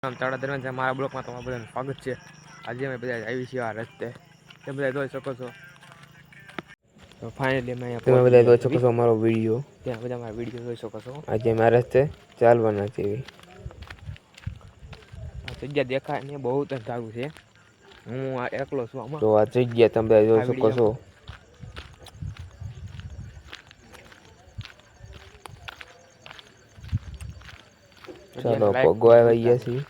તાળા દરમિયાન છે મારા બ્લોકમાં તમારું બધાનું સ્વાગત છે। આજે અમે બધા આવી છીએ આ રસ્તે, તમે બધા જોઈ શકો છો। તો ફાઇનલી અમે અહીંયા તમે પહોંચી બધા ગયા જોઈ છે શકો છો અમારો વિડીયો। ત્યાં બધા મારા વિડીયો જોઈ શકો છો। આજે મારા રસ્તે ચાલવાના છે। આ જગ્યા દેખાય ને બહુ અંધારું છે, હું આ એકલો છું આમાં તો આ જગ્યા તમે બધા આ જોઈ શકો છો। વિડીયોમાં। ચાલો વિડીયોને લાઈક પગવા કરવાનું આવી ભૂલતા ગયા નહીં। છીએ।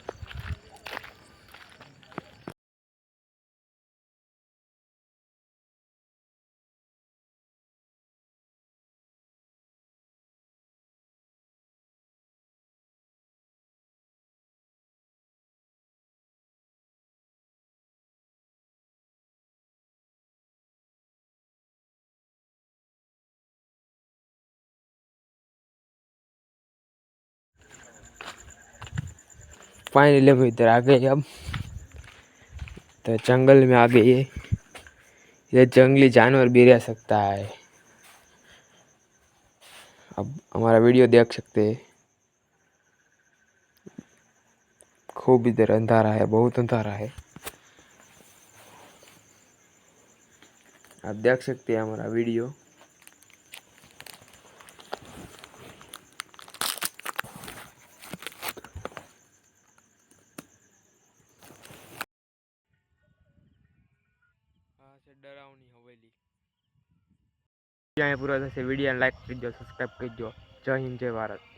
फाइनली हम इधर आ गए। अब तो जंगल में आ गए, ये जंगली जानवर भी रह सकता है। अब हमारा वीडियो देख सकते हैं। खूब इधर अंधारा है, बहुत अंधारा है। आप देख सकते हैं हमारा वीडियो। डरावनी हवेली यहाँ पूरा वीडियो लाइक कर दो, सब्सक्राइब कर दो। जय हिंद, जय भारत।